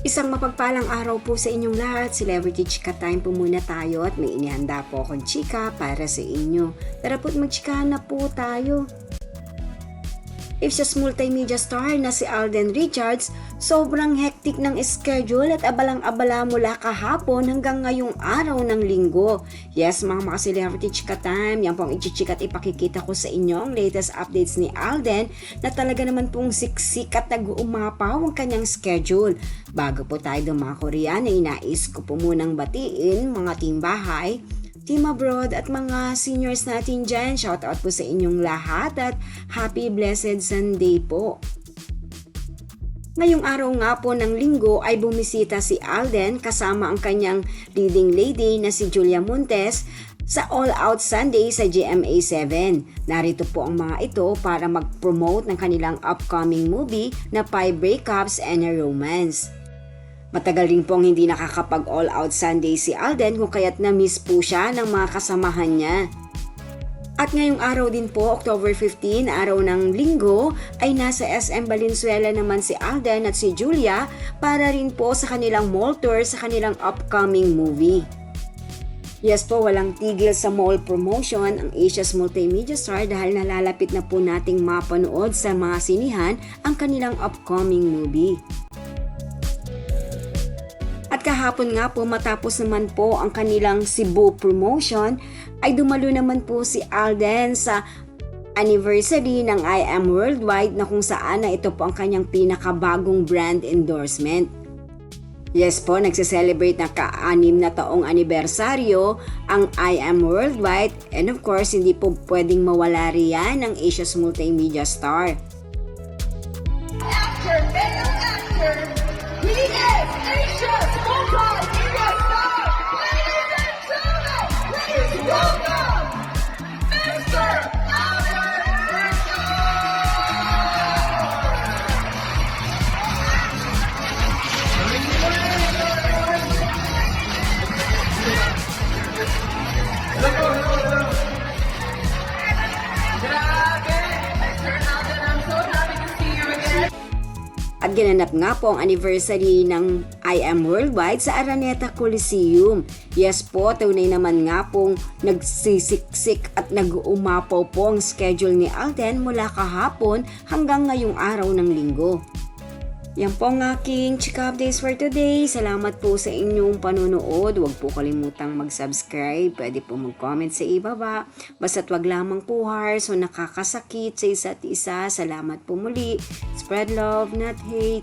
Isang mapagpalang araw po sa inyong lahat. Celebrity Chika Time po muna tayo at may inihanda po akong chika para sa inyo. Tara po't magchikahan na po tayo. Ifsas multimedia star na si Alden Richards, sobrang hectic ng schedule at abalang-abala mula kahapon hanggang ngayong araw ng linggo. Yes, mga celebrity chika time, yan pong ichichika at ipakikita ko sa inyo ang latest updates ni Alden na talaga naman pong siksik at nag-uumapaw ang kanyang schedule. Bago po tayo mga Korean, ay nais ko po munang batiin mga team bahay, team abroad at mga seniors natin dyan. Shoutout po sa inyong lahat at happy blessed Sunday po. Ngayong araw nga po ng linggo ay bumisita si Alden kasama ang kanyang leading lady na si Julia Montes sa All Out Sunday sa GMA7. Narito po ang mga ito para mag-promote ng kanilang upcoming movie na 5 Breakups and a Romance. Matagal rin pong hindi nakakapag All Out Sunday si Alden kung kaya't na-miss po siya ng mga kasamahan niya. At ngayong araw din po, October 15, araw ng linggo, ay nasa SM Valenzuela naman si Alden at si Julia para rin po sa kanilang mall tour sa kanilang upcoming movie. Yes po, walang tigil sa mall promotion ang Asia's multimedia star dahil nalalapit na po nating mapanood sa mga sinihan ang kanilang upcoming movie. At kahapon nga po matapos naman po ang kanilang Cebu promotion ay dumalo naman po si Alden sa anniversary ng I Am Worldwide na kung saan na ito po ang kanyang pinakabagong brand endorsement. Yes po, nagse-celebrate na ka-6 na taong anibersaryo ang I Am Worldwide and of course hindi po pwedeng mawala riyan ang Asia's multimedia star. Actor, male actor, he is Asia's multimedia star. Ladies and gentlemen, please welcome Mr. Alden Richards. Grabe, Mr. Alden, I'm so happy to see you again. At ginanap nga po ang anniversary ng I Am Worldwide sa Araneta Coliseum. Yes po, tunay naman nga pong nagsisiksik at nag-uumapaw po ang schedule ni Alden mula kahapon hanggang ngayong araw ng linggo. Yan po ang aking chika updates for today. Salamat po sa inyong panonood. Huwag po kalimutang mag-subscribe. Pwede po mag-comment sa ibaba. Basta't wag lamang po harsh o nakakasakit sa isa't isa. Salamat po muli. Spread love, not hate.